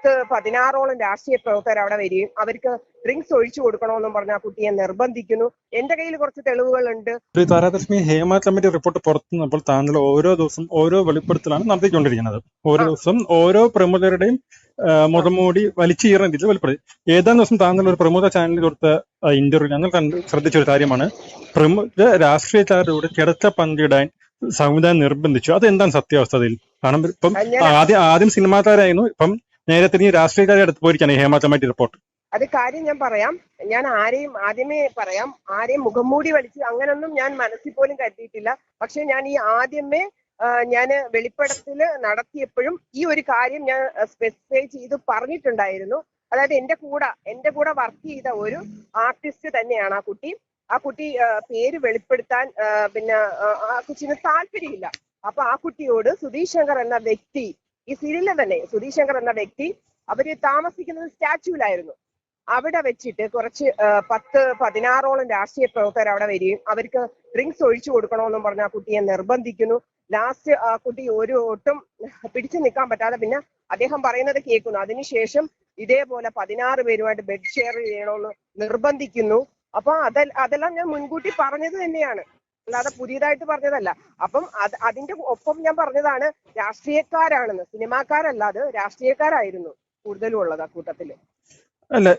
10-16ഓളം രാഷ്ട്രീയ പ്രവർത്തകർ അവിടെ വരികയും അവർക്ക് ഡ്രിങ്ക്സ് ഒഴിച്ചു കൊടുക്കണമെന്നും പറഞ്ഞ ആ കുട്ടിയെ നിർബന്ധിക്കുന്നു. എന്റെ കയ്യിൽ കുറച്ച് തെളിവുകളുണ്ട്. താരാലക്ഷ്മി, ഹേമ കമ്മിറ്റി റിപ്പോർട്ട് പുറത്തുനിന്നപ്പോൾ താങ്കൾ ഓരോ ദിവസം ഓരോ വെളിപ്പെടുത്തലാണ് നടത്തിക്കൊണ്ടിരിക്കുന്നത്. ഓരോ ദിവസം ഓരോ പ്രമുഖരുടെയും മുഖംമൂടി വലിച്ചീറുന്ന രീതിയിൽ വെളിപ്പെടുത്തി. ഏതാനും ദിവസം താങ്കൾ ഒരു പ്രമുഖ ചാനലിൽ കൊടുത്ത ഇന്റർവ്യൂ ഞങ്ങൾ ശ്രദ്ധിച്ചൊരു കാര്യമാണ്, പ്രമുഖ രാഷ്ട്രീയക്കാരുടെ കിടച്ച പങ്കിടാൻ സംവിധാനം നിർബന്ധിച്ചു. അതെന്താണ് സത്യാവസ്ഥ അതിൽ? കാരണം ഇപ്പം ആദ്യം സിനിമാക്കാരായിരുന്നു, ഇപ്പം നേരെ തിരിഞ്ഞ് രാഷ്ട്രീയക്കാരെ അടുത്ത് പോയിരിക്കാണ് ഹേമ കമ്മിറ്റി റിപ്പോർട്ട്. അത് കാര്യം ഞാൻ പറയാം. ഞാൻ ആരെയും മുഖംമൂടി വലിച്ച് അങ്ങനൊന്നും ഞാൻ മനസ്സിൽ പോലും കരുതിയിട്ടില്ല. പക്ഷെ ഞാൻ ഈ ആദ്യമേ ഞാൻ വെളിപ്പെടുത്തല് നടത്തിയപ്പോഴും ഈ ഒരു കാര്യം ഞാൻ സ്പെസിഫൈ ചെയ്ത് പറഞ്ഞിട്ടുണ്ടായിരുന്നു. അതായത് എന്റെ കൂടെ വർക്ക് ചെയ്ത ഒരു ആർട്ടിസ്റ്റ് തന്നെയാണ് ആ കുട്ടി പേര് വെളിപ്പെടുത്താൻ പിന്നെ ആ കൊച്ചിന് താല്പര്യമില്ല. അപ്പൊ ആ കുട്ടിയോട് സുധീഷ് ശങ്കർ എന്ന വ്യക്തി, ഈ സീരിയലിലെ തന്നെ സുധീഷ് ശങ്കർ എന്ന വ്യക്തി, അവര് താമസിക്കുന്നത് സ്റ്റാച്യൂലായിരുന്നു. അവിടെ വെച്ചിട്ട് കുറച്ച് 10-16ഓളം രാഷ്ട്രീയ പ്രവർത്തകർ അവിടെ വരികയും അവർക്ക് ഡ്രിങ്ക്സ് ഒഴിച്ചു കൊടുക്കണമെന്നും പറഞ്ഞ ആ കുട്ടിയെ നിർബന്ധിക്കുന്നു. ലാസ്റ്റ് ആ കുട്ടി ഒട്ടും പിടിച്ചു നിൽക്കാൻ പറ്റാതെ പിന്നെ അദ്ദേഹം പറയുന്നത് കേൾക്കുന്നു. അതിനുശേഷം ഇതേപോലെ 16 പേരുമായിട്ട് ബെഡ് ഷെയർ ചെയ്യണമെന്ന് നിർബന്ധിക്കുന്നു. അപ്പൊ അതെല്ലാം ഞാൻ മുൻകൂട്ടി പറഞ്ഞത് തന്നെയാണ്, അല്ലാതെ പുതിയതായിട്ട് പറഞ്ഞതല്ല. അപ്പം അതിന്റെ ഒപ്പം ഞാൻ പറഞ്ഞതാണ് രാഷ്ട്രീയക്കാരാണെന്ന്, സിനിമാക്കാരല്ലാതെ രാഷ്ട്രീയക്കാരായിരുന്നു കൂടുതലും ഉള്ളത് ആ കൂട്ടത്തില്. അല്ല,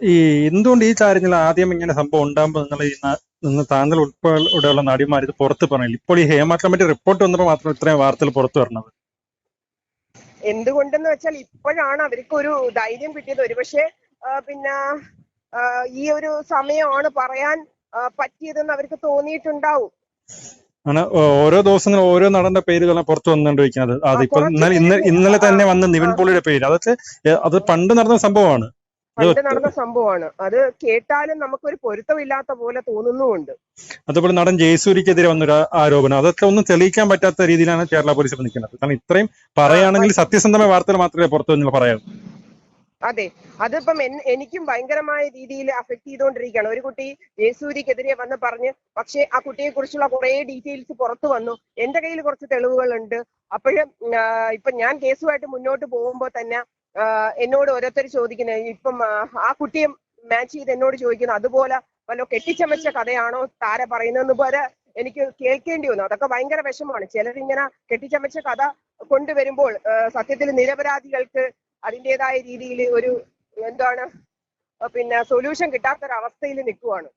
എന്തുകൊണ്ട് ഈ കാര്യങ്ങൾ ആദ്യം ഇങ്ങനെ സംഭവം ഉണ്ടാകുമ്പോൾ നിങ്ങൾ താങ്കൾ ഉൾപ്പെടെയുള്ള നടിമാർ ഇത് പുറത്ത് പറഞ്ഞില്ല? ഇപ്പോൾ ഈ ഹേമ കമ്മിറ്റി റിപ്പോർട്ട് വന്നപ്പോൾ മാത്രം ഇത്രയും വാർത്തകൾ പുറത്തു വരണത് എന്തുകൊണ്ടെന്ന് വെച്ചാൽ ഇപ്പോഴാണ് അവർക്ക് ഒരു ധൈര്യം കിട്ടിയത്. ഒരുപക്ഷെ പിന്നെ ഈ ഒരു സമയമാണ് പറയാൻ പറ്റിയതെന്ന് അവർക്ക് തോന്നിയിട്ടുണ്ടാവും. ആണ്. ഓരോ ദിവസങ്ങൾ ഓരോ നടന്റെ പേരുകളാണ് പുറത്തു വന്നുകൊണ്ടിരിക്കുന്നത്. അതിപ്പോ ഇന്നലെ തന്നെ വന്ന നിവിൻ പോളിയുടെ പേര്, അതൊക്കെ അത് പണ്ട് നടന്ന സംഭവമാണ്. അത് കേട്ടാലും നമുക്കൊരു പൊരുത്തമില്ലാത്ത പോലെ തോന്നുന്നുമുണ്ട്. അതുപോലെ നടൻ ജയസൂര്യക്കെതിരെ വന്നൊരു ആരോപണം, അതൊക്കെ ഒന്നും തെളിയിക്കാൻ പറ്റാത്ത രീതിയിലാണ് കേരള പോലീസ് നിൽക്കുന്നത്. കാരണം ഇത്രയും പറയുകയാണെങ്കിൽ സത്യസന്ധമായ വാർത്തകൾ മാത്രമേ പുറത്തു വന്ന് പറയാവൂ. അതെ, അതിപ്പം എനിക്കും ഭയങ്കരമായ രീതിയിൽ അഫക്ട് ചെയ്തുകൊണ്ടിരിക്കുകയാണ്. ഒരു കുട്ടി ജയസൂര്യക്കെതിരെ വന്ന് പറഞ്ഞ്, പക്ഷെ ആ കുട്ടിയെ കുറിച്ചുള്ള കുറെ ഡീറ്റെയിൽസ് പുറത്തു വന്നു. എന്റെ കയ്യിൽ കുറച്ച് തെളിവുകളുണ്ട്. അപ്പോഴും ഇപ്പൊ ഞാൻ കേസുമായിട്ട് മുന്നോട്ട് പോകുമ്പോൾ തന്നെ എന്നോട് ഓരോരുത്തർ ചോദിക്കുന്നത്, ഇപ്പം ആ കുട്ടിയെ മാച്ച് ചെയ്ത് എന്നോട് ചോദിക്കുന്നു, അതുപോലെ വല്ല കെട്ടിച്ചമച്ച കഥയാണോ താര പറയുന്നതെന്ന് പോലെ എനിക്ക് കേൾക്കേണ്ടി വന്നു. അതൊക്കെ ഭയങ്കര വിഷമമാണ്. ചിലരിങ്ങനെ കെട്ടിച്ചമച്ച കഥ കൊണ്ടുവരുമ്പോൾ സത്യത്തിൽ നിരപരാധികൾക്ക് അതിൻ്റെതായ രീതിയിൽ ഒരു പിന്നെ സൊല്യൂഷൻ കിട്ടാത്തൊരവസ്ഥയിൽ നിൽക്കുവാണ്.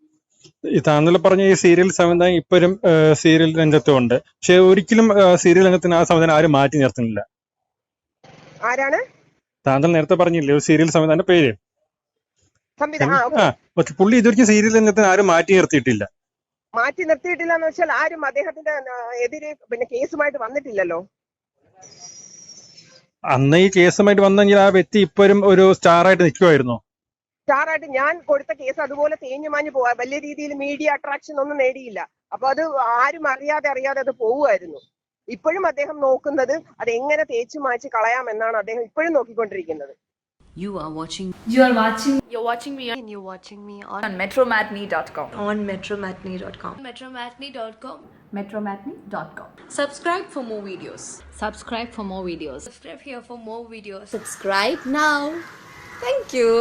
താങ്കൾ പറഞ്ഞ ഈ സീരിയൽ സംവിധാനം ഇപ്പോഴും സീരിയൽ രംഗത്തുണ്ട്. പക്ഷെ ഒരിക്കലും സീരിയൽ രംഗത്തിന് ആ സംവിധാനം ആരും മാറ്റി നിർത്തുന്നില്ല. ആരാണ്? താങ്കൾ നേരത്തെ പറഞ്ഞില്ലേ ഒരു സീരിയൽ സംവിധാനം പേര്, പക്ഷെ പുള്ളി ഇതൊരിക്കലും സീരിയൽ രംഗത്തിന് ആരും മാറ്റി നിർത്തിയിട്ടില്ല എന്ന് വെച്ചാൽ ആരും അദ്ദേഹത്തിന്റെ എതിരെ പിന്നെ കേസുമായിട്ട് വന്നിട്ടില്ലല്ലോ. അന്ന് ഈ കേസുമായിട്ട് വന്നെങ്കിൽ ആ വ്യക്തി ഇപ്പോഴും ഒരു സ്റ്റാറായിട്ട് നിൽക്കുമായിരുന്നു. സ്റ്റാറായിട്ട് ഞാൻ കൊടുത്ത കേസ് അതുപോലെ തേഞ്ഞു മാഞ്ഞു പോവാ, വലിയ രീതിയിൽ മീഡിയ അട്രാക്ഷൻ ഒന്നും നേടിയില്ല. അപ്പൊ അത് ആരും അറിയാതെ അത് പോവുമായിരുന്നു. ഇപ്പോഴും അദ്ദേഹം നോക്കുന്നത് അത് എങ്ങനെ തേച്ചു മാച്ച് കളയാമെന്നാണ് അദ്ദേഹം ഇപ്പോഴും നോക്കിക്കൊണ്ടിരിക്കുന്നത്. You're watching me on metromatney.com. metromatney.com. Subscribe for more videos. Subscribe for more videos. Subscribe here for more videos. Subscribe now. Thank you.